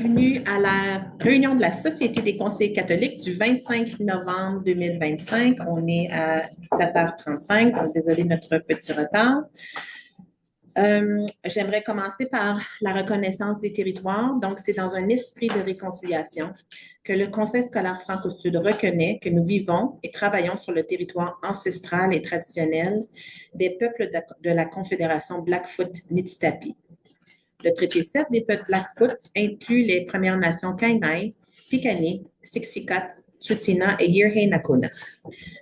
Bienvenue à la réunion de la Société des conseillers catholiques du 25 novembre 2025. On est à 7h35, donc désolé de notre petit retard. J'aimerais commencer par la reconnaissance des territoires. Donc, c'est dans un esprit de réconciliation que le Conseil scolaire Franco-Sud reconnaît que nous vivons et travaillons sur le territoire ancestral et traditionnel des peuples de la Confédération Blackfoot-Niitsitapi. Le traité 7 des peuples Blackfoot inclut les Premières Nations Kainai, Piikani, Siksika, Tsuut'ina et Yirrkala Nakota.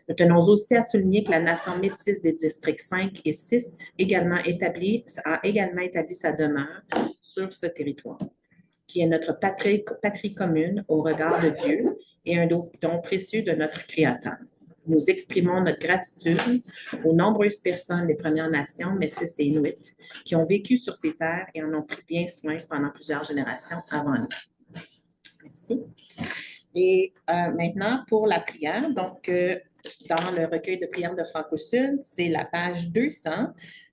Nous tenons aussi à souligner que la nation métisse des districts 5 et 6 a également établi sa demeure sur ce territoire, qui est notre patrie commune au regard de Dieu et un don précieux de notre Créateur. Nous exprimons notre gratitude aux nombreuses personnes des Premières Nations, Métis et Inuits, qui ont vécu sur ces terres et en ont pris bien soin pendant plusieurs générations avant nous. Merci. Et maintenant, pour la prière, donc, dans le recueil de prières de Franco-Sud, c'est la page 200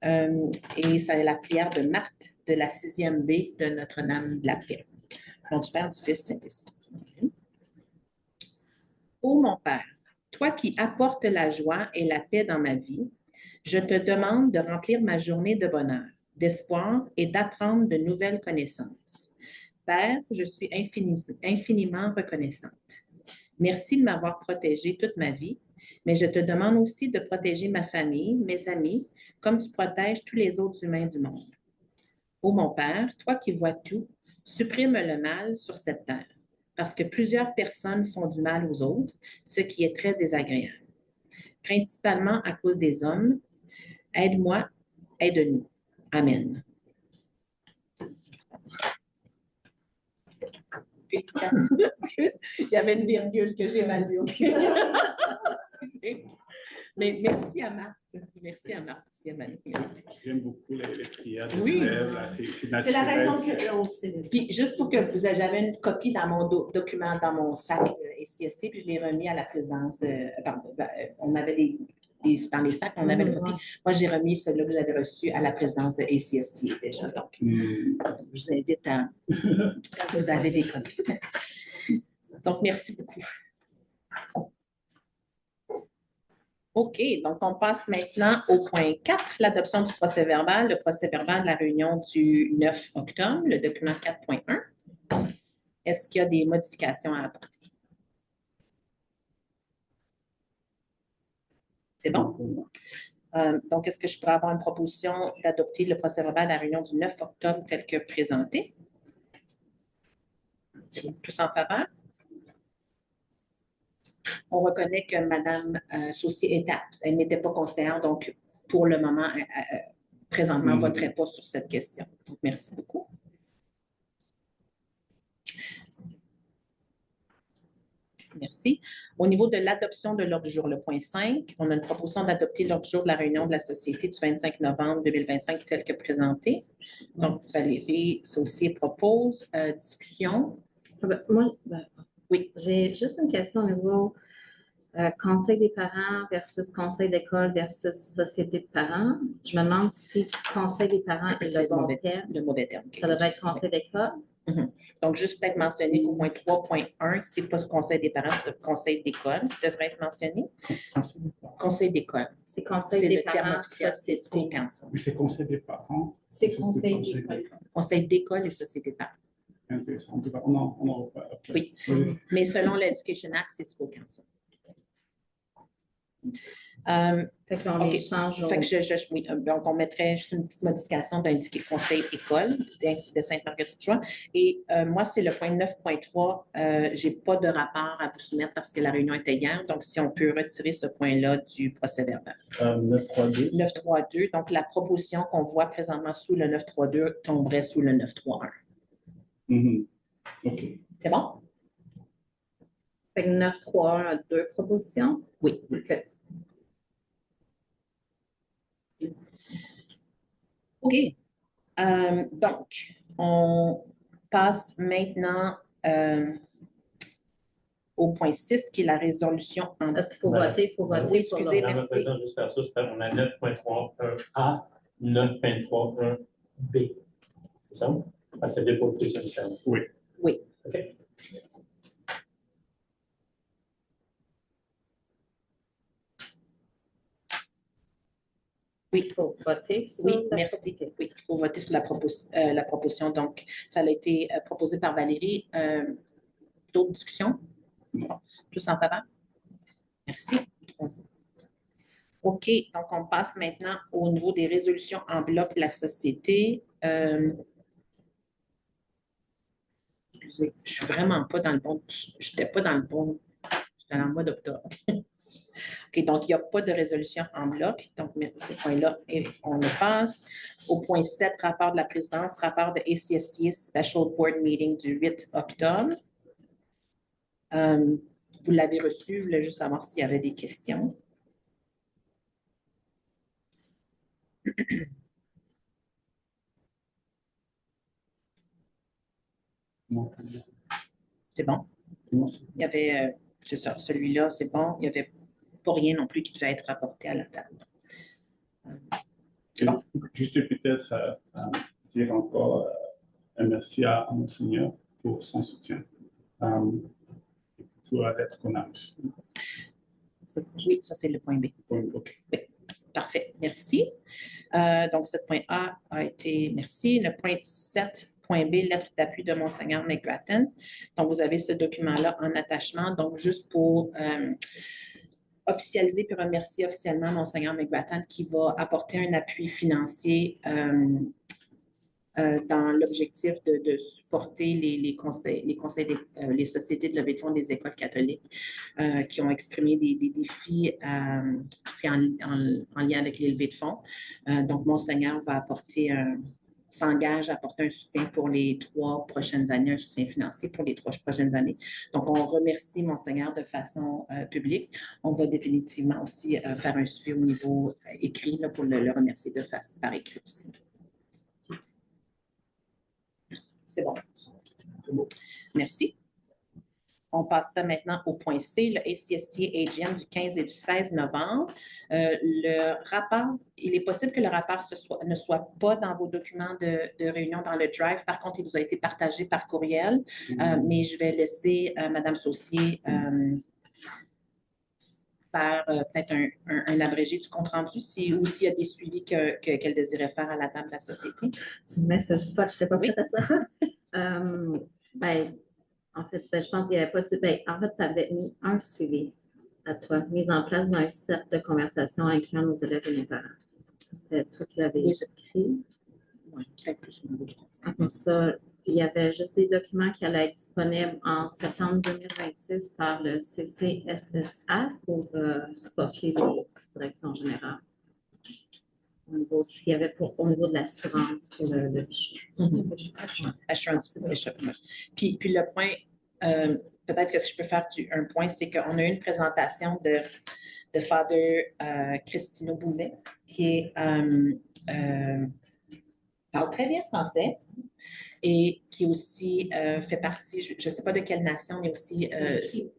et c'est la prière de Marthe de la 6e B de Notre-Dame de la Paix. Nom du Père, du Fils, Saint-Esprit. Ô mon Père, toi qui apportes la joie et la paix dans ma vie, je te demande de remplir ma journée de bonheur, d'espoir et d'apprendre de nouvelles connaissances. Père, je suis infiniment reconnaissante. Merci de m'avoir protégée toute ma vie, mais je te demande aussi de protéger ma famille, mes amis, comme tu protèges tous les autres humains du monde. Ô mon Père, toi qui vois tout, supprime le mal sur cette terre, parce que plusieurs personnes font du mal aux autres, ce qui est très désagréable. Principalement à cause des hommes. Aide-moi, aide-nous. Amen. Félicitations. Il y avait une virgule que j'ai mal vue. Excusez. Mais merci à Marthe. Merci à Marthe. J'aime beaucoup les prières des oui. élèves. C'est la raison que on sait. Puis juste pour que vous ayez, j'avais une copie dans mon document, dans mon sac ACST, puis je l'ai remis à la présidence. On avait dans les sacs, on avait une copie. Moi, j'ai remis celle-là que j'avais reçue à la présidence de ACST déjà. Donc, je vous invite à, si vous avez des copies. Donc, merci beaucoup. OK, donc on passe maintenant au point 4, l'adoption du procès-verbal, le procès-verbal de la réunion du 9 octobre, le document 4.1. Est-ce qu'il y a des modifications à apporter? C'est bon? Donc, est-ce que je pourrais avoir une proposition d'adopter le procès-verbal de la réunion du 9 octobre tel que présenté? Tous en faveur? On reconnaît que Mme Saucier est apte. Elle n'était pas conseillère, donc pour le moment, présentement, ne voterait pas sur cette question. Donc, merci beaucoup. Merci. Au niveau de l'adoption de l'ordre du jour, le point 5, on a une proposition d'adopter l'ordre du jour de la réunion de la Société du 25 novembre 2025 tel que présenté. Donc, Valérie Saucier propose discussion. Oui, j'ai juste une question au niveau conseil des parents versus conseil d'école versus société de parents. Je me demande si conseil des parents est le bon terme. Le mauvais terme. Ça devrait être conseil d'école. Donc, juste peut-être mentionner qu'au moins 3.1, ce n'est pas le conseil des parents, c'est le conseil d'école qui devrait être mentionné. Conseil d'école. C'est conseil des parents. C'est le terme officiel, c'est school council. Mais c'est conseil des parents. C'est conseil d'école. Conseil d'école et société de parents. Intéressant. On en reparle après. Oui. Mais selon l'Education Act, c'est school council. Fait qu'on les change. Fait que oui, donc, on mettrait juste une petite modification d'indiquer conseil école de Sainte-Marguerite-du-Joie. Et moi, c'est le point 9.3. Je n'ai pas de rapport à vous soumettre parce que la réunion était hier. Donc, si on peut retirer ce point-là du procès-verbal. 9.3.2. 9.3.2. Donc, la proposition qu'on voit présentement sous le 9.3.2 tomberait sous le 9.3.1. OK. C'est bon? Fait que 9.3.1 a deux propositions? Oui. OK. OK. Donc, on passe maintenant au point 6, qui est la résolution en... Est-ce qu'il faut voter? Il faut voter. Oui, excusez, merci. Juste faire ça, on a 9.3.1A, 9.3.1B. C'est ça? Parce que deux propositions différentes. Oui. Oui. il faut voter sur Oui, la merci. proposition. Oui, il faut voter sur la proposition. Donc, ça a été proposé par Valérie. D'autres discussions? Bon, tous en faveur? Merci. OK, donc on passe maintenant au niveau des résolutions en bloc de la société. Excusez, je suis vraiment pas dans le bon. Je n'étais pas dans le bon. J'étais dans le mois d'octobre. OK, donc il n'y a pas de résolution en bloc. Donc, ce point-là, on le passe. Au point 7, rapport de la présidence, rapport de ACST Special Board Meeting du 8 octobre. Vous l'avez reçu, je voulais juste savoir s'il y avait des questions. Non. C'est bon? Non, c'est- Il y avait, c'est ça, celui-là, c'est bon. Il n'y avait pas rien non plus qui devait être rapporté à la table. Et juste peut-être dire encore un merci à Monseigneur pour son soutien. Pour la lettre qu'on a reçue. Oui, ça, c'est le point B. OK. Oui, parfait. Merci. Donc, ce point A a été merci. Le point 7, point B, lettre d'appui de Monseigneur McGrattan. Donc, vous avez ce document-là en attachement. Donc, juste pour officialiser puis remercier officiellement Monseigneur McGrattan qui va apporter un appui financier dans l'objectif de supporter les les sociétés de levée de fonds des écoles catholiques qui ont exprimé des défis aussi en lien avec les levées de fonds. Donc, Monseigneur s'engage à apporter un soutien pour les 3 prochaines années, un soutien financier pour les 3 prochaines années. Donc, on remercie Monseigneur de façon publique. On va définitivement aussi faire un suivi au niveau écrit là, pour le remercier par écrit aussi. C'est bon. C'est bon. Merci. On passera maintenant au point C, le ACST AGM du 15 et du 16 novembre. Le rapport, il est possible que le rapport ne soit pas dans vos documents de réunion dans le Drive. Par contre, il vous a été partagé par courriel, mais je vais laisser Mme Saucier faire peut-être un abrégé du compte-rendu ou s'il y a des suivis qu'elle désirait faire à la table de la société. Tu me mets sur le spot, je n'étais pas Oui. prête à ça. En fait, je pense qu'il n'y avait pas de. En fait, tu avais mis un suivi à toi, mise en place d'un cercle de conversation incluant nos élèves et nos parents. C'était toi qui l'avais écrit. Oui, peut-être plus au niveau du conseil. Après ça, il y avait juste des documents qui allaient être disponibles en septembre 2026 par le CCSSA pour supporter les directions générales. Au niveau de l'assurance pour le Bishop. Assurance Bishop. Puis le point, peut-être que si je peux faire un point, c'est qu'on a eu une présentation de Father Cristino Bouvet, qui parle très bien français et qui aussi fait partie, je ne sais pas de quelle nation, mais aussi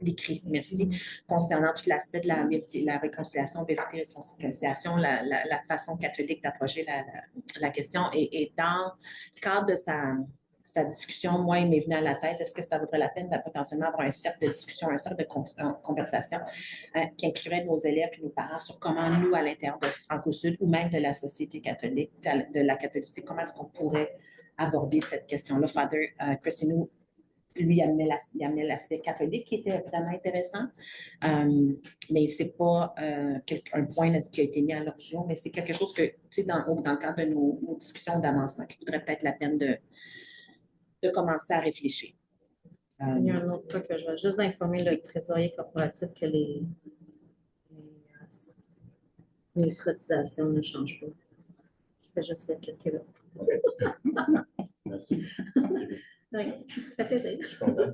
l'écrit, merci, concernant tout l'aspect de la réconciliation, vérité, réconciliation, la façon catholique d'approcher la question. Et dans le cadre de sa discussion, moi, il m'est venu à la tête, est-ce que ça vaudrait la peine de potentiellement avoir un cercle de discussion, un cercle de conversation qui inclurait nos élèves et nos parents sur comment nous, à l'intérieur de Franco-Sud ou même de la société catholique, de la catholicité, comment est-ce qu'on pourrait aborder cette question-là. Father Cristino, lui, amenait l'aspect catholique qui était vraiment intéressant, mais ce n'est pas un point qui a été mis à l'ordre du jour, mais c'est quelque chose que, tu sais, dans le cadre de nos discussions d'avancement, qui vaudrait peut-être la peine de commencer à réfléchir. Il y a un autre point que je vais juste informer le trésorier corporatif que les cotisations ne changent pas. Je fais juste faire quelques là. Merci. Oui, ça fait plaisir. Je suis content.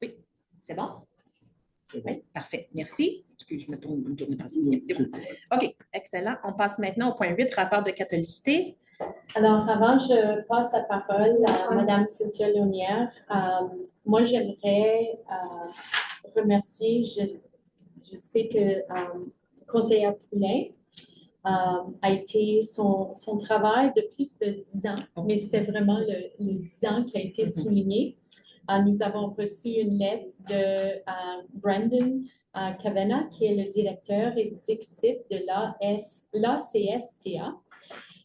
Oui, c'est bon? Oui, parfait. Merci. Excuse, je me tourne Merci. OK, excellent. On passe maintenant au point 8, rapport de catholicité. Alors, avant, je passe la parole à Mme Cynthia Launière. Moi, j'aimerais remercier, je sais que le conseiller Poulin a été son travail de plus de 10 ans, mais c'était vraiment le 10 ans qui a été souligné. Nous avons reçu une lettre de Brandon Kavanagh, qui est le directeur exécutif de l'ACSTA,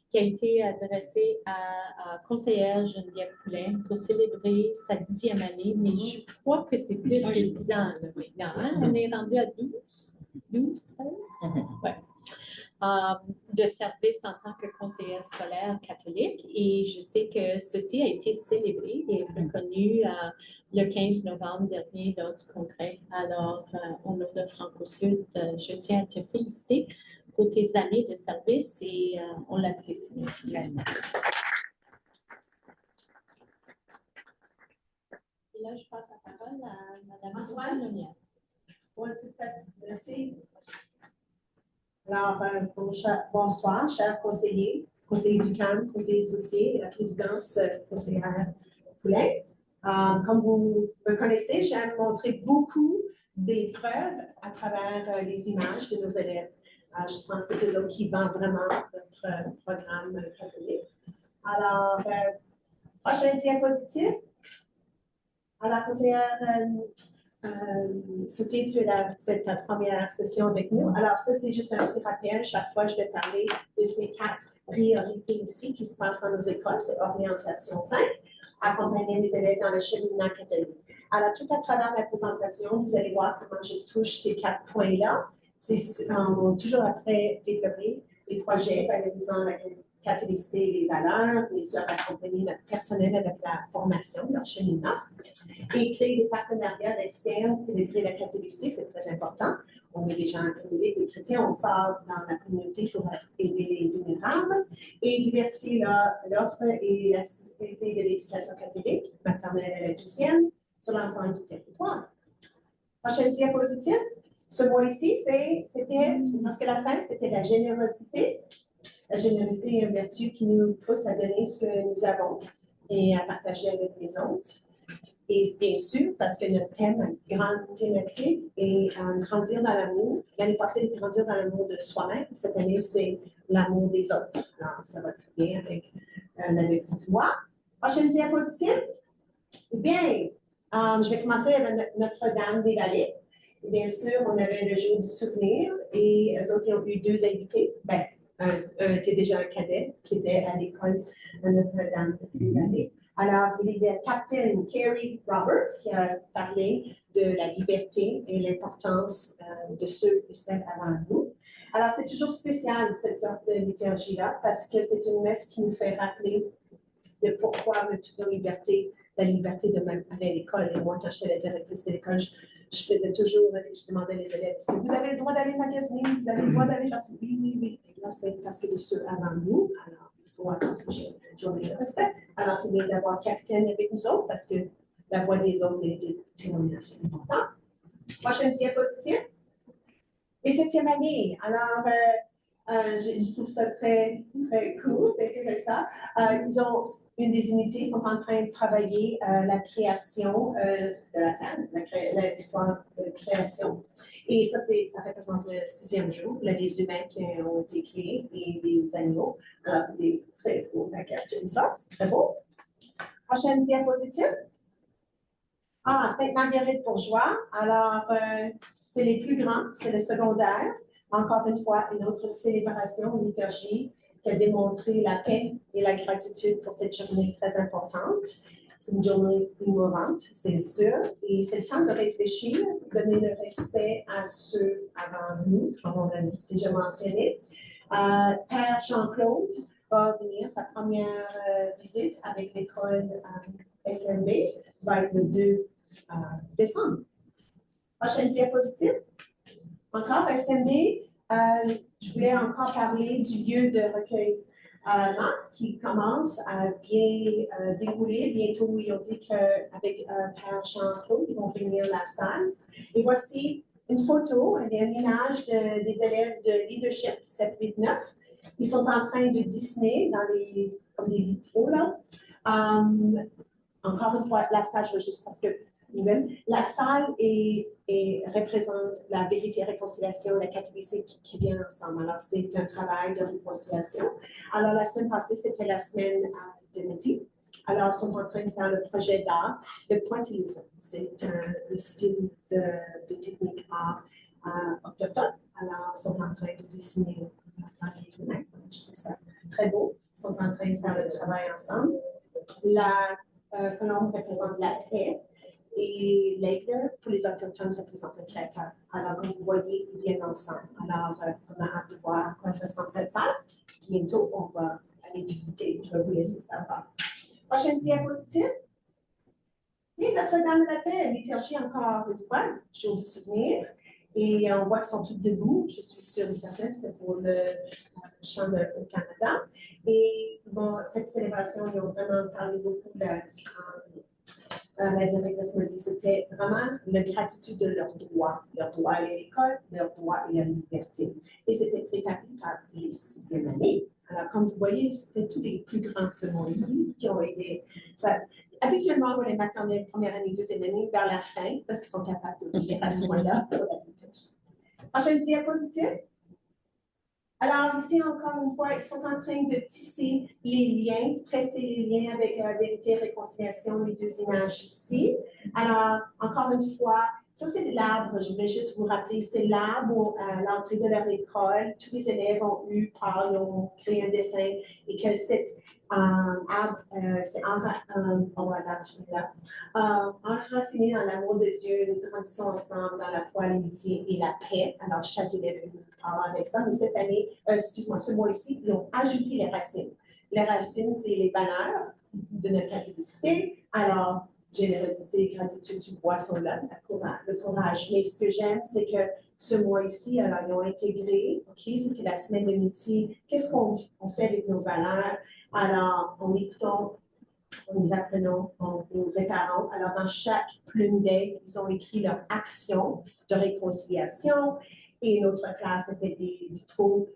qui a été adressé à conseillère Geneviève Poulin pour célébrer sa 10e année, mais je crois que c'est plus que 10 ans là, maintenant. Hein? On est rendu à 12, 13? Ouais. De service en tant que conseillère scolaire catholique. Et je sais que ceci a été célébré et reconnu le 15 novembre dernier lors du congrès. Alors, au nom de Franco-Sud, je tiens à te féliciter pour tes années de service et on l'apprécie. Et là, je passe la parole à Mme Cynthia Lonière. Merci. Alors, bonsoir, chers conseillers du CAM, conseillers associés et la présidence conseillère Poulin. Comme vous me connaissez, j'aime montrer beaucoup des preuves à travers les images de nos élèves. Je pense que c'est eux autres qui vendent vraiment notre programme catholique. Alors, prochaine diapositive. Alors, conseillère Ceci, c'est ta première session avec nous. Alors, ça, c'est juste un petit rappel. Chaque fois, je vais parler de ces 4 priorités ici qui se passent dans nos écoles. C'est orientation 5, accompagner les élèves dans le cheminement catholique. Alors, tout à travers ma présentation, vous allez voir comment je touche ces 4 points-là. On va toujours après développer des projets valorisant la catholicité et les valeurs, bien sûr, accompagner notre personnel avec la formation, leur cheminement, et créer des partenariats externes, célébrer la catholicité, c'est très important. On est des gens catholiques, des chrétiens, on sort dans la communauté pour aider les vulnérables et diversifier l'offre et l'accessibilité de l'éducation catholique, maternelle et la 12e, sur l'ensemble du territoire. Prochaine diapositive. Ce mois-ci, c'était, parce que la fin, c'était la générosité. La générosité est une vertu qui nous pousse à donner ce que nous avons et à partager avec les autres. Et bien sûr, parce que notre thème, grande thématique, est grandir dans l'amour. L'année passée, c'est grandir dans l'amour de soi-même. Cette année, c'est l'amour des autres. Alors, ça va très bien avec la lecture du mois. Prochaine diapositive. Bien, je vais commencer avec Notre-Dame des Vallées. Bien sûr, on avait le jour du souvenir et eux autres, ils ont eu 2 invités. Ben, un était déjà un cadet qui était à l'école de Notre-Dame des Vallées. Alors, il y a Captain Carrie Roberts qui a parlé de la liberté et l'importance de ceux et celles avant nous. Alors, c'est toujours spécial, cette sorte de liturgie-là, parce que c'est une messe qui nous fait rappeler de pourquoi notre liberté, la liberté de même aller à l'école. Et moi, quand j'étais la directrice de l'école, je faisais toujours, je demandais aux élèves, est-ce que vous avez le droit d'aller magasiner? Vous avez le droit d'aller faire ça? Oui, oui, oui. Et là, c'est parce que de ceux avant nous, alors il faut avoir ce genre de respect. Alors, c'est bien d'avoir Capitaine avec nous autres parce que la voix des autres et des témoignages, c'est important. Prochaine diapositive. Et 7e année. Alors, je trouve ça très, très cool, c'est intéressant. Ils ont, une des unités sont en train de travailler la création de la Terre, l'histoire de création. Et ça, ça représente le 6e jour, les humains qui ont été créés et les animaux. Alors, c'est des très beaux maquettes, j'aime ça, c'est très beau. Prochaine diapositive. Sainte-Marguerite-Bourgeois. Alors, c'est les plus grands, c'est le secondaire. Encore une fois, une autre célébration, une liturgie qui a démontré la paix et la gratitude pour cette journée très importante. C'est une journée innovante, c'est sûr, et c'est le temps de réfléchir, donner le respect à ceux avant nous, comme on a déjà mentionné. Père Jean-Claude va venir, sa première visite avec l'école SMB va être le 2 décembre. Prochaine diapositive. Encore SMB, je voulais encore parler du lieu de recueil qui commence à bien dérouler. Bientôt, ils ont dit qu'avec Père Jean-Claude, ils vont venir la salle. Et voici une photo, une image des élèves de leadership 7, 8, 9. Ils sont en train de dessiner comme des vitraux là. Encore une fois, la salle, juste parce que la salle représente la vérité et la réconciliation, la catholicité qui vient ensemble. Alors, c'est un travail de réconciliation. Alors, la semaine passée, c'était la semaine de midi. Alors, ils sont en train de faire le projet d'art de pointillisme. C'est un style de technique art autochtone. Alors, ils sont en train de dessiner dans les fenêtres. Je trouve ça très beau. Ils sont en train de faire le travail ensemble. La colombe représente la paix et l'aigle, pour les autochtones, représente le créateur. Alors, comme vous voyez, ils viennent ensemble. Alors, on a hâte de voir à quoi ressemble cette salle. Bientôt, on va aller visiter. Je vais vous laisser savoir. Prochaine diapositive. Et Notre-Dame de la Paix, liturgie encore une fois, jour de souvenir. Et on voit qu'ils sont tous debout. Je suis sûre et certaine, c'était pour le chant au Canada. Et bon, cette célébration, ils ont vraiment parlé beaucoup de la directrice m'a dit que c'était vraiment la gratitude de leurs droits à l'école, leurs droits et la liberté. Et c'était préparé par les 6e années. Alors, comme vous voyez, c'était tous les plus grands seulement ici qui ont aidé. Habituellement, pour les maternelles, première année, 2e année, vers la fin, parce qu'ils sont capables de lire à ce moment-là. Prochaine diapositive. Alors, ici, encore une fois, ils sont en train de tisser les liens, tresser les liens avec vérité et réconciliation, les deux images ici. Alors, encore une fois, ça, c'est l'arbre. Je voulais juste vous rappeler, c'est l'arbre à l'entrée de leur école. Tous les élèves ont eu peur, ils ont créé un dessin et que cet arbre, c'est enraciné dans l'amour de Dieu. Nous grandissons ensemble dans la foi, l'amitié et la paix. Alors, chaque élève a eu peur avec ça. Mais cette année, ce mois-ci, ils ont ajouté les racines. Les racines, c'est les valeurs de notre catholicité. Alors, générosité, gratitude, du bois sont là, le courage. Mais ce que j'aime, c'est que ce mois-ci, alors, ils ont intégré, OK, c'était la semaine de métier. Qu'est-ce qu'on fait avec nos valeurs? Alors, en écoutant, en nous apprenons, en nous réparant. Alors, dans chaque plume d'aigle, ils ont écrit leur action de réconciliation. Et notre classe a fait des vitraux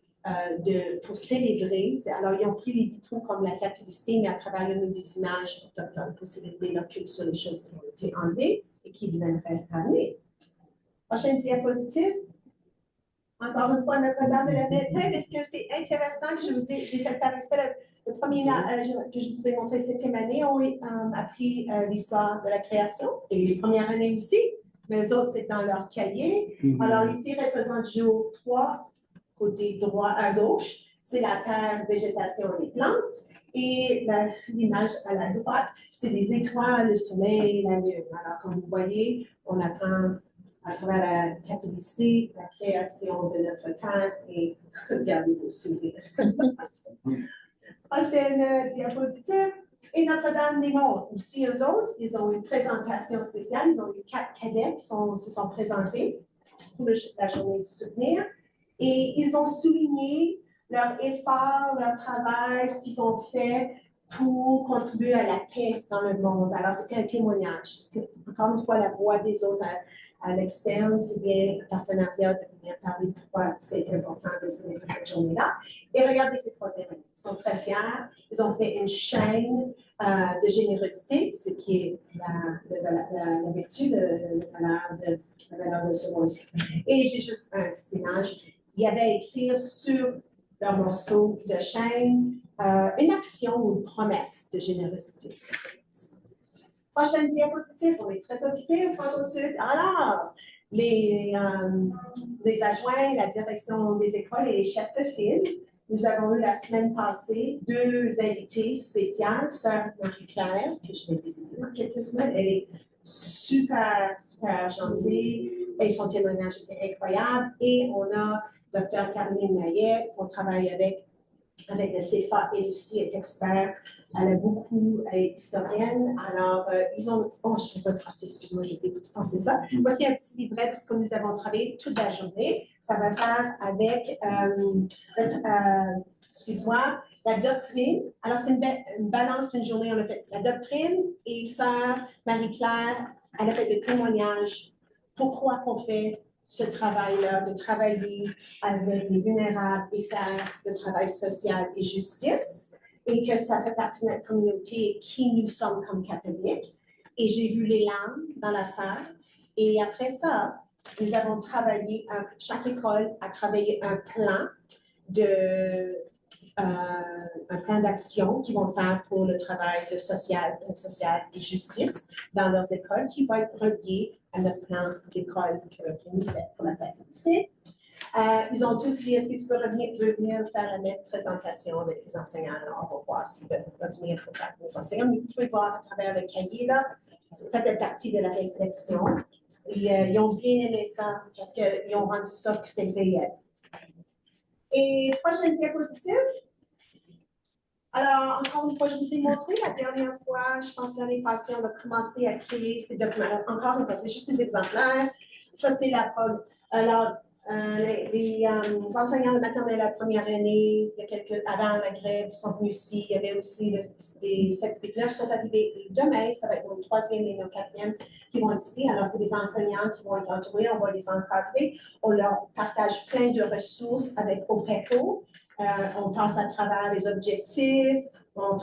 pour célébrer. Alors, ils ont pris les vitraux comme la catholicité, mais à travers des images autochtones pour célébrer leur culture, les choses qui ont été enlevées et qui vous aimeraient ramener. Prochaine diapositive. Encore une fois, Notre-Dame de la Paix. Est-ce que c'est intéressant que j'ai fait par respect le premier que je vous ai montré 7e année, ont appris l'histoire de la création et les premières années aussi, mais eux autres, c'est dans leur cahier. Alors ici, représente jour 3, côté droit à gauche, c'est la terre, végétation et plantes. Et l'image à la droite, c'est les étoiles, le soleil, la lune. Alors, comme vous voyez, on apprend à travers la catholicité, la création de notre terre et regardez vos souvenirs. Prochaine diapositive. Et Notre-Dame-des-Monts, aussi eux autres, ils ont une présentation spéciale. Ils ont eu 4 cadets qui se sont présentés pour la journée du souvenir. Et ils ont souligné leur effort, leur travail, ce qu'ils ont fait pour contribuer à la paix dans le monde. Alors, c'était un témoignage. Encore une fois, la voix des autres à l'externe, c'est bien un partenariat de venir parler de pourquoi c'est important de célébrer cette journée-là. Et regardez ces 3 événements. Ils sont très fiers. Ils ont fait une chaîne de générosité, ce qui est la vertu, la valeur de ce mois-ci. Et j'ai juste un petit image. Il y avait à écrire sur leur morceau de chaîne une action ou une promesse de générosité. Prochaine diapositive, on est très occupés au Franco-Sud. Alors, les adjoints, la direction des écoles et les chefs de file, nous avons eu la semaine passée 2 invités spéciales, sœur Marie-Claire, que je vais visiter dans quelques semaines. Elle est super, super gentille et son témoignage était incroyable. Et on a Dr. Caroline Maillet, qu'on travaille avec le CFA, elle aussi est expert. Elle a beaucoup, elle est historienne. Alors, ils ont. Oh, je vais passer, excuse-moi, j'ai oublié de penser ça. Voici un petit livret de ce que nous avons travaillé toute la journée. Ça va faire avec, excuse-moi, la doctrine. Alors, c'est une balance d'une journée. On a fait la doctrine et sœur Marie-Claire, elle a fait des témoignages. Pourquoi on fait ce travail-là, de travailler avec les vulnérables et faire le travail social et justice, et que ça fait partie de notre communauté qui nous sommes comme catholiques. Et j'ai vu les larmes dans la salle. Et après ça, nous avons travaillé, chaque école a travaillé un plan de un plan d'action qu'ils vont faire pour le travail de social et justice dans leurs écoles qui va être relié à notre plan d'école que nous faisons pour la faculté. Ils ont tous dit, est-ce que tu peux venir faire la même présentation avec les enseignants? Alors, on va voir s'ils veulent revenir pour faire nos enseignants. Mais vous pouvez voir à travers le cahier, là, ça faisait partie de la réflexion. Et, ils ont bien aimé ça parce qu'ils ont rendu ça que c'est réel. Et prochaine diapositive. Alors, encore une fois, je vous ai montré la dernière fois, je pense l'année passée, on a commencé à créer ces documents. Encore une fois, c'est juste des exemplaires. Ça, c'est la POG. Alors, les enseignants de maternelle la première année, il y a avant la grève, sont venus ici. Il y avait aussi des 7-8-9 sont arrivés demain. Ça va être nos 3e et nos 4e qui vont être ici. Alors, c'est des enseignants qui vont être entourés. On va les encadrer. On leur partage plein de ressources avec OPECO. On passe à travers les objectifs, on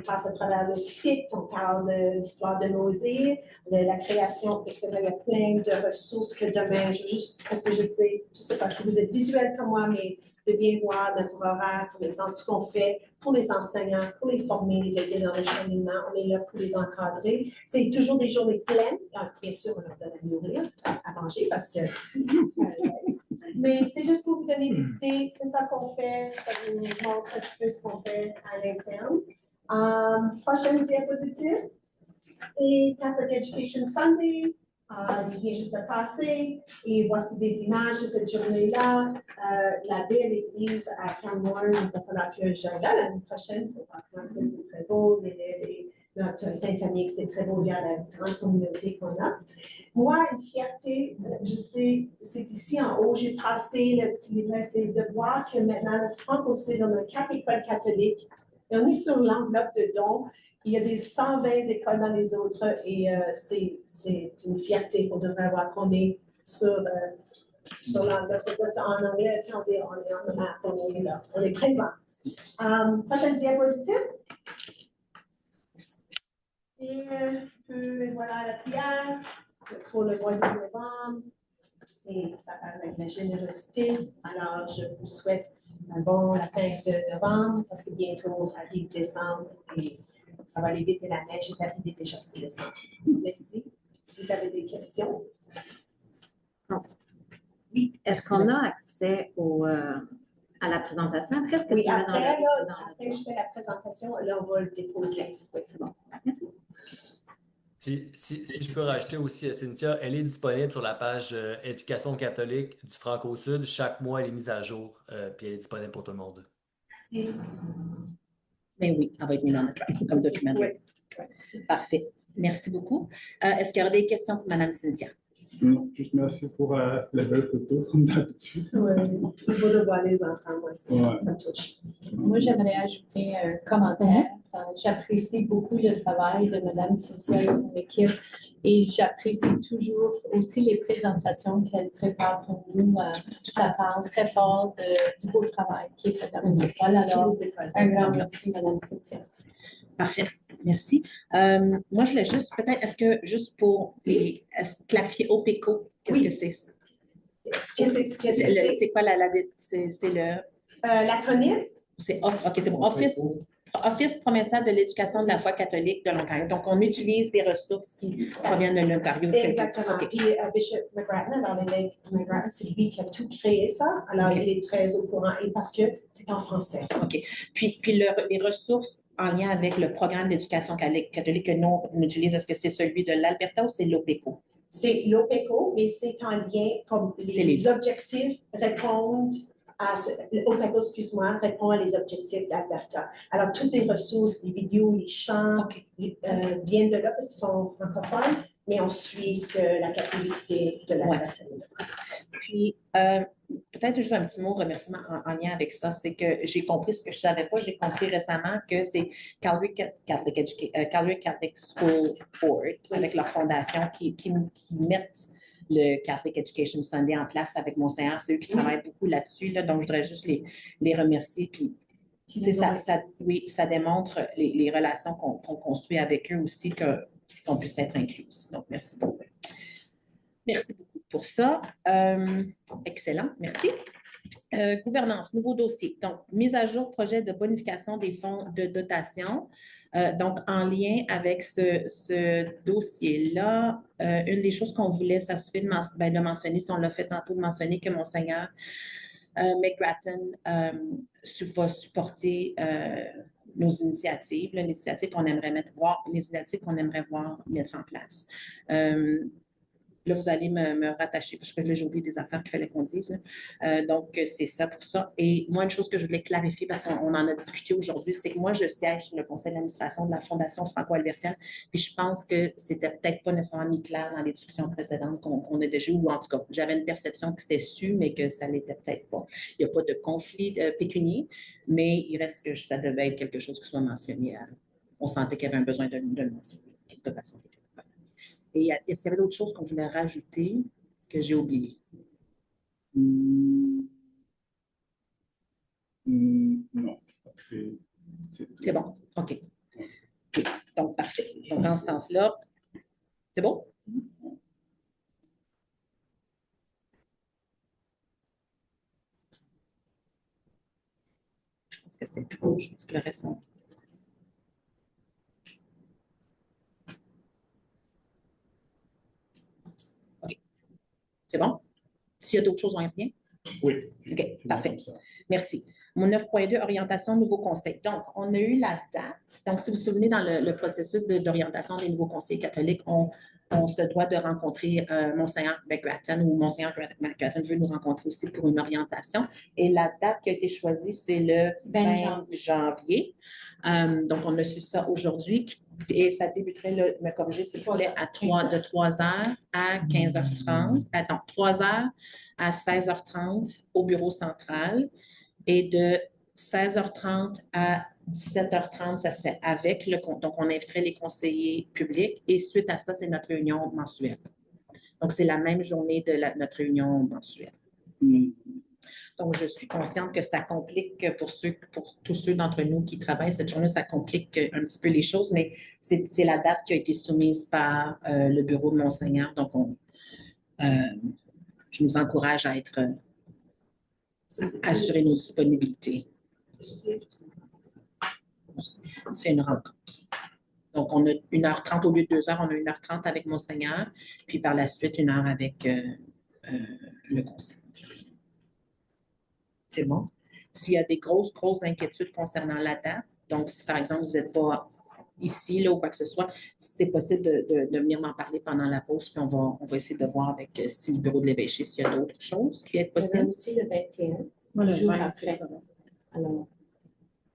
passe à travers le site, on parle de l'histoire de nos îles, de la création, etc. Il y a plein de ressources que demain, parce que je sais pas si vous êtes visuel comme moi, mais de bien voir notre horaire, par exemple, ce qu'on fait pour les enseignants, pour les former, les aider dans le cheminement, on est là pour les encadrer. C'est toujours des journées pleines. Bien sûr, on leur donne à nourrir, à manger, parce que mais c'est juste pour vous donner des idées. C'est ça qu'on fait. Ça vous montre un petit peu ce qu'on fait à l'interne. Prochaine diapositive. Et Catholic Education Sunday. Il vient juste de passer. Et voici des images de cette journée-là. La belle église à Canmore. Il va falloir que j'aille là l'année prochaine pour voir comment c'est très beau. Notre Sainte-Famille, c'est très beau. Il y a la grande communauté qu'on a. Moi, une fierté, je sais, c'est ici en haut, j'ai passé le petit livret, c'est de voir que maintenant, le Franco-Suisse, on a 4 écoles catholiques, et on est sur l'enveloppe de dons. Il y a des 120 écoles dans les autres, et c'est une fierté qu'on devrait avoir qu'on est sur l'enveloppe. C'est en anglais, on est en map, on est présent. Prochaine diapositive. Et voilà la prière pour le mois de novembre. Et ça parle avec la générosité. Alors, je vous souhaite la fin de novembre parce que bientôt arrive décembre et ça va aller vite et la neige est arrivée déjà pour décembre. Merci. Si vous avez des questions. Oui. Est-ce qu'on a accès à la présentation après? Est-ce que oui, tu après, après je fais la présentation, là, on va le déposer. Oui, c'est bon. Merci. Si je peux rajouter aussi, Cynthia, elle est disponible sur la page Éducation catholique du Franco-Sud. Chaque mois, elle est mise à jour, puis elle est disponible pour tout le monde. Merci. Ben oui, elle va être mise dans notre comme document. Oui. Parfait. Merci beaucoup. Est-ce qu'il y aura des questions pour Mme Cynthia? Non, juste merci pour les belles photos, comme d'habitude. Oui, c'est beau de voir les enfants, moi, ça me touche. Moi, j'aimerais ajouter un commentaire. J'apprécie beaucoup le travail de Mme Cynthia et son équipe et j'apprécie toujours aussi les présentations qu'elle prépare pour nous. Ça parle très fort du beau travail qui est fait dans nos écoles. Alors, un grand merci, Mme Cynthia. Parfait. Merci. Moi, je voulais juste, peut-être, est-ce que juste pour clarifier OPECO, qu'est-ce que c'est? C'est quoi c'est le... L'acronyme? C'est OK, c'est bon. Office provincial de l'éducation de la foi catholique de l'Ontario. Donc, on utilise des ressources qui proviennent de l'Ontario. Exactement. Okay. Puis Bishop McGrattan, alors McGrattan, c'est lui qui a tout créé ça. Alors, il est très au courant et parce que c'est en français. OK. Puis les ressources en lien avec le programme d'éducation catholique que nous on utilise, est-ce que c'est celui de l'Alberta ou c'est l'OPECO? C'est l'OPECO, mais c'est en lien, comme les objectifs répondent l'OPECO, excuse-moi, répond à les objectifs d'Alberta. Alors, toutes les ressources, les vidéos, les chants viennent de là parce qu'ils sont francophones, mais on suit la catholicité de l'Alberta. Puis, peut-être juste un petit mot de remerciement en lien avec ça, c'est que j'ai compris ce que je ne savais pas, j'ai compris récemment que c'est Calgary Catholic School Board, avec leur fondation, qui mettent le Catholic Education Sunday en place avec Monseigneur. C'est eux qui travaillent beaucoup là-dessus, donc je voudrais juste les remercier. Puis, ça démontre les relations qu'on construit avec eux aussi, qu'on puisse être inclus aussi. Donc, merci beaucoup. Merci beaucoup pour ça. Excellent, merci. Gouvernance, nouveau dossier. Donc, mise à jour projet de bonification des fonds de dotation. Donc, en lien avec ce dossier-là, une des choses qu'on voulait s'assurer de mentionner, si on l'a fait tantôt, de mentionner que Monseigneur McGrattan va supporter nos initiatives, les initiatives qu'on aimerait mettre en place. Là, vous allez me rattacher parce que là, j'ai oublié des affaires qu'il fallait qu'on dise. Donc, c'est ça pour ça. Et moi, une chose que je voulais clarifier parce qu'on en a discuté aujourd'hui, c'est que moi, je siège sur le conseil d'administration de la Fondation franco-albertaine. Puis je pense que c'était peut-être pas nécessairement mis clair dans les discussions précédentes qu'on a déjà eues, ou en tout cas, j'avais une perception que c'était su, mais que ça l'était peut-être pas. Il n'y a pas de conflit pécunier, mais il reste que ça devait être quelque chose qui soit mentionné. On sentait qu'il y avait un besoin de le mentionner. De façon. Et est-ce qu'il y avait d'autres choses qu'on voulait rajouter que j'ai oubliées? Non. C'est bon. OK. Donc, parfait. Donc, dans ce sens-là, c'est bon? Je pense que c'était tout. Je pense que le reste, OK. C'est bon? S'il y a d'autres choses, on y revient? Oui. OK, parfait. Merci. Mon 9.2, orientation nouveau conseil. Donc, on a eu la date. Donc, si vous vous souvenez, dans le processus d'orientation des nouveaux conseillers catholiques, on se doit de rencontrer Monseigneur McGrattan, ou Monseigneur McGrattan veut nous rencontrer aussi pour une orientation. Et la date qui a été choisie, c'est le 20 janvier. Donc, on a su ça aujourd'hui. Et ça débuterait, me corriger s'il vous plaît, de 3h à 15h30. Attends, 3h à 16h30 au bureau central. Et de 16h30 à 17h30, ça serait avec le compte. Donc, on inviterait les conseillers publics et suite à ça, c'est notre réunion mensuelle. Donc, c'est la même journée de notre réunion mensuelle. Donc, je suis consciente que ça complique pour tous ceux d'entre nous qui travaillent cette journée, ça complique un petit peu les choses, mais c'est la date qui a été soumise par le bureau de Monseigneur. Donc, je nous encourage à assurer nos disponibilités. C'est une rencontre. Donc, on a 1h30 au lieu de 2h, on a 1h30 avec Monseigneur, puis par la suite, 1 heure avec le conseil. C'est bon? S'il y a des grosses inquiétudes concernant la date, donc si par exemple, vous n'êtes pas ici là, ou quoi que ce soit, c'est possible de venir m'en parler pendant la pause, puis on va essayer de voir avec si le bureau de l'évêché, s'il y a d'autres choses qui est possible. Il y a aussi le 21, le jour après. Alors,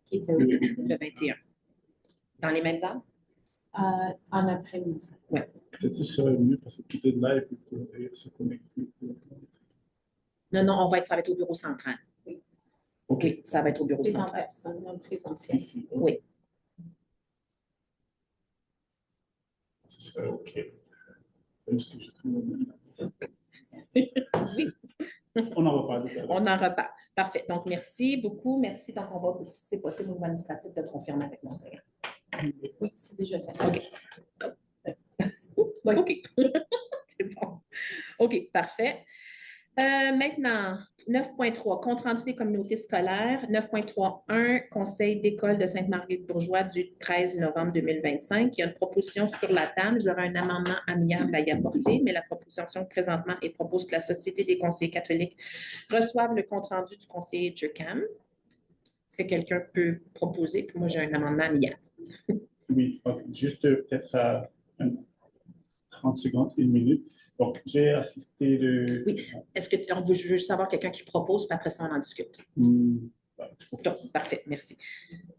qui était le 21. Dans les mêmes heures? En après-midi. Oui. Peut-être que ce serait mieux parce que tout est là et puis se connecter. Non, ça va être au bureau central. Oui. OK, ça va être au bureau central. C'est en personne, en présentiel. Ici, oui. Ce serait OK. Même ce que je trouve. Oui. On en reparle tout à l'heure. On en reparle. Parfait. Donc, merci beaucoup. Merci. Donc, on va, si c'est possible, au niveau administratif, de confirmer avec Monseigneur. Oui, c'est déjà fait. OK. OK. C'est bon. OK, parfait. Maintenant, 9.3, compte rendu des communautés scolaires. 9.3.1, Conseil d'école de Sainte-Marguerite-Bourgeois du 13 novembre 2025. Il y a une proposition sur la table. J'aurai un amendement amiable à y apporter, mais la proposition présentement est propose que la Société des conseillers catholiques reçoive le compte rendu du conseiller Durkheim. Est-ce que quelqu'un peut proposer? Puis moi, j'ai un amendement amiable. Oui, juste peut-être 30 secondes, 1 minute. Donc, j'ai assisté de... Oui. Est-ce que je veux juste savoir quelqu'un qui propose, puis après ça, on en discute. Donc, parfait, merci.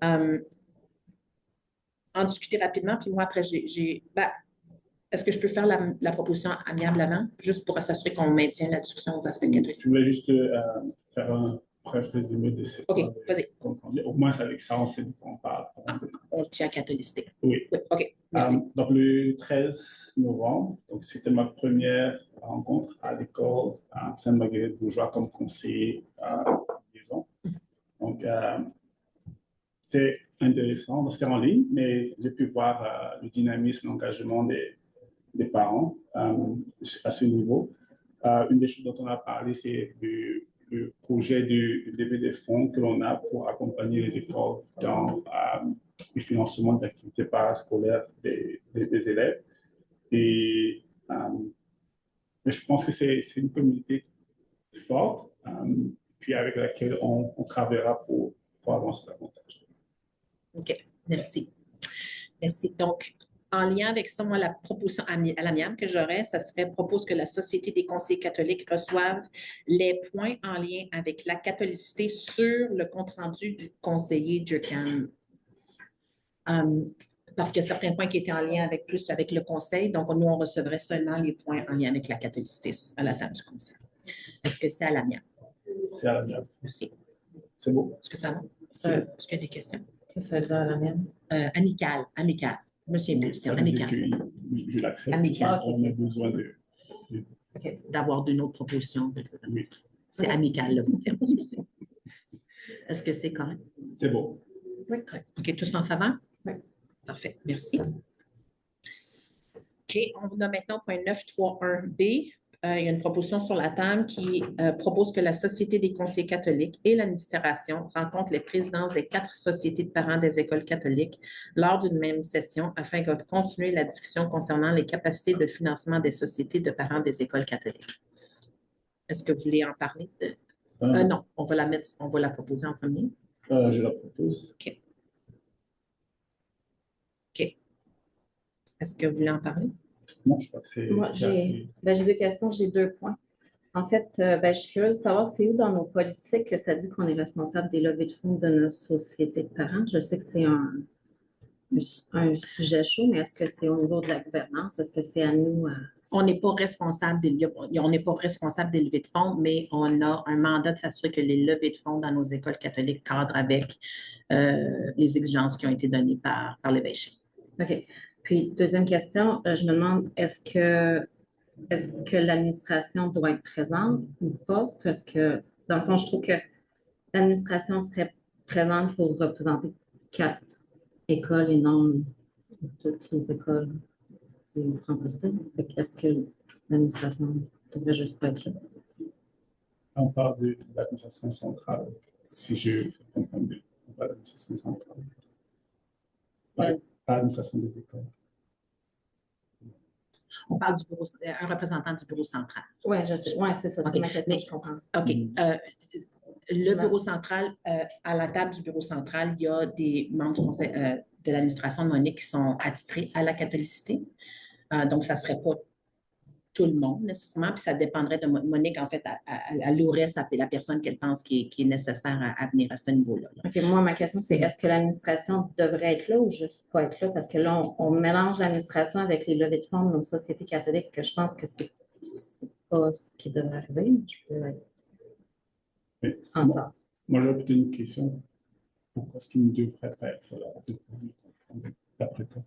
En discuter rapidement, puis moi, après, est-ce que je peux faire la proposition amiablement, juste pour s'assurer qu'on maintient la discussion aux aspects catholiques? Je voulais juste faire un bref résumé de ce OK, vas-y. Au moins, avec ça, on sait de quoi on parle. On tient à catholicité. Oui. OK, merci. Donc, le 13 novembre, c'était ma première rencontre à l'école à Sainte-Marguerite-Bourgeois comme conseiller liaison. Donc, c'était intéressant. C'était en ligne, mais j'ai pu voir le dynamisme, l'engagement des parents à ce niveau. Une des choses dont on a parlé, c'est le projet de levée des fonds que l'on a pour accompagner les écoles dans le financement des activités parascolaires des élèves. Et je pense que c'est une communauté forte, puis avec laquelle on travaillera pour avancer davantage. OK, merci. Merci. Donc, en lien avec ça, moi, la proposition à l'amiable que j'aurais, ça serait propose que la Société des conseillers catholiques reçoive les points en lien avec la catholicité sur le compte-rendu du conseiller Durkheim. Parce qu'il y a certains points qui étaient en lien avec plus avec le conseil, donc nous, on recevrait seulement les points en lien avec la catholicité à la table du conseil. Est-ce que c'est à l'amiable? C'est à l'amiable. Merci. C'est beau. Est-ce que ça va? Est-ce qu'il y a des questions? Qu'est-ce que ça veut dire à la mienne? Amical. Je me souviens plus. Ça veut dire que je l'accepte. Amical. On a besoin D'avoir d'une autre proposition. Oui. C'est amical, le terme. Excusez. Est-ce que c'est correct? C'est beau. Oui. OK, tous en faveur? Oui. Parfait, merci. OK, on a maintenant point 9.3.1b. Il y a une proposition sur la table qui propose que la Société des conseillers catholiques et l'administration rencontrent les présidences des 4 sociétés de parents des écoles catholiques lors d'une même session afin de continuer la discussion concernant les capacités de financement des sociétés de parents des écoles catholiques. Est-ce que vous voulez en parler? Non, on va la proposer en premier. Je la propose. OK. Est-ce que vous voulez en parler? Non, je crois que c'est j'ai 2 questions, j'ai 2 points. En fait, je suis curieuse de savoir c'est où dans nos politiques que ça dit qu'on est responsable des levées de fonds de nos sociétés de parents. Je sais que c'est un sujet chaud, mais est-ce que c'est au niveau de la gouvernance? Est-ce que c'est à nous? On n'est pas responsable des levées de fonds, mais on a un mandat de s'assurer que les levées de fonds dans nos écoles catholiques cadrent avec les exigences qui ont été données par l'évêché. OK. Puis, deuxième question, je me demande, est-ce que l'administration doit être présente ou pas? Parce que, dans le fond, je trouve que l'administration serait présente pour représenter 4 écoles et non toutes les écoles du francocide. Est-ce que l'administration devrait juste pas être là? On parle de l'administration centrale, si je comprends bien. On parle de l'administration centrale. Pas l'administration des écoles. On parle du bureau, un représentant du bureau central. Oui, je sais. Oui, c'est ça. C'est ma question, je comprends. OK. Le bureau central, à la table du bureau central, il y a des membres du conseil de l'administration de Monique qui sont attitrés à la catholicité. Donc, ça ne serait pas tout le monde nécessairement, puis ça dépendrait de Monique, en fait, à louerait la personne qu'elle pense qui est nécessaire à venir à ce niveau-là. OK, moi, ma question, c'est est-ce que l'administration devrait être là ou juste pas être là? Parce que là, on mélange l'administration avec les levées de fonds de nos sociétés catholiques, que je pense que c'est pas ce qui devrait arriver. Je peux être moi, j'aurais peut-être une question. Pourquoi est-ce qu'il ne devrait pas être là, d'après toi?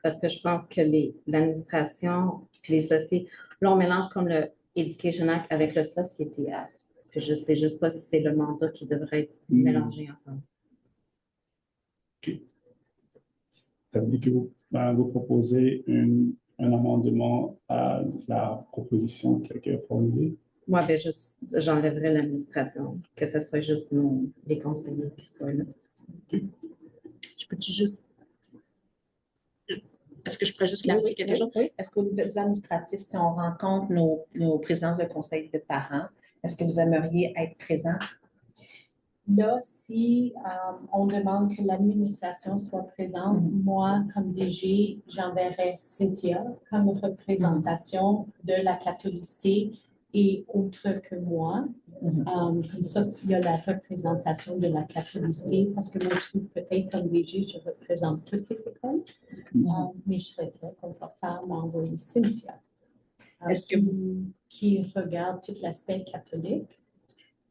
Parce que je pense que l'administration puis les sociétés, là, on mélange comme le Education Act avec le Society Act. Puis je ne sais juste pas si c'est le mandat qui devrait être mélangé ensemble. OK. Ça veut dire que vous proposez un amendement à la proposition qui a été formulée? Moi, j'enlèverais l'administration, que ce soit juste les conseillers qui soient là. OK. Je peux-tu juste... Est-ce que je pourrais juste clarifier quelque chose? Oui. Est-ce qu'au niveau administratif, si on rencontre nos présidences de conseil de parents, est-ce que vous aimeriez être présent? Là, si on demande que l'administration soit présente, moi, comme DG, j'enverrai Cynthia comme représentation de la catholicité et autre que moi. Comme ça, il y a la représentation de la catholicité, parce que moi, je trouve peut-être comme DG, je représente toutes les écoles, mais je serais très confortable à envoyer Cynthia, qui regarde tout l'aspect catholique.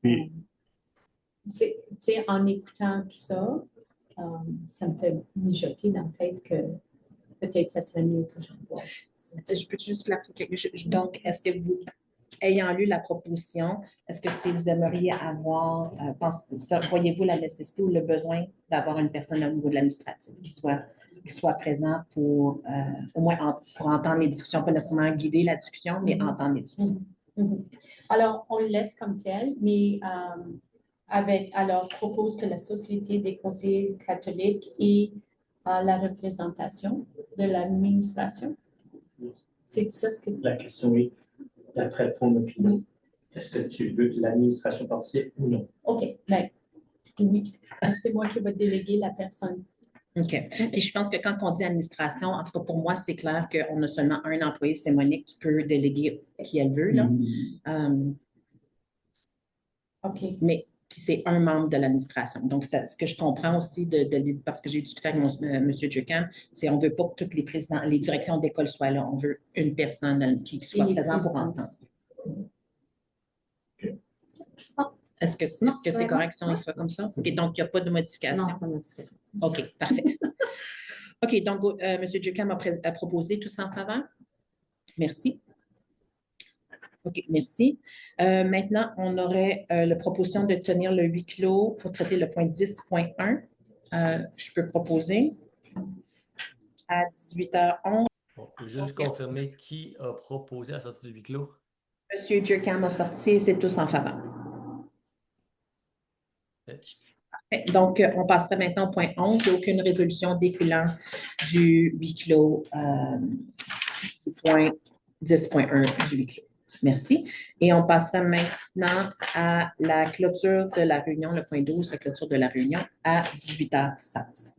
Oui. En écoutant tout ça, ça me fait mijoter dans la tête que peut-être ça serait mieux que j'envoie. Je peux juste clarifier quelque chose. Donc, est-ce que vous, ayant lu la proposition, est-ce que si vous aimeriez avoir, voyez-vous la nécessité ou le besoin d'avoir une personne au niveau de l'administratif qui soit présente pour, au moins pour entendre les discussions, pas nécessairement guider la discussion, mais entendre les discussions? Alors, on le laisse comme tel, mais alors, propose que la Société des conseillers catholiques ait la représentation de l'administration. C'est ça ce que... La question est, d'après ton opinion, est-ce que tu veux que l'administration participe ou non? OK, bien, oui, c'est moi qui vais déléguer la personne. OK. Puis je pense que quand on dit administration, en tout cas pour moi, c'est clair qu'on a seulement un employé, c'est Monique qui peut déléguer qui elle veut, là. OK. Mais puis c'est un membre de l'administration. Donc, ce que je comprends aussi, parce que j'ai discuté avec M. Ducam, c'est on ne veut pas que toutes les présidents, les directions d'école soient là. On veut une personne qui soit présente pour entendre. Est-ce que c'est correct si on le fait comme ça? OK, donc il n'y a pas de modification. Non, pas de modification. OK, parfait. OK, donc M. Ducam a proposé tout ça en faveur? Merci. OK, merci. Maintenant, on aurait la proposition de tenir le huis clos pour traiter le point 10.1. Je peux proposer à 18h11. On peut juste confirmer qui a proposé la sortie du huis clos. M. Durkheim a sorti, c'est tous en faveur. Parfait. Donc, on passerait maintenant au point 11. Il n'y a aucune résolution découlant du huis clos, du point 10.1 du huis clos. Merci. Et on passera maintenant à la clôture de la réunion, le point 12, la clôture de la réunion à 18h16.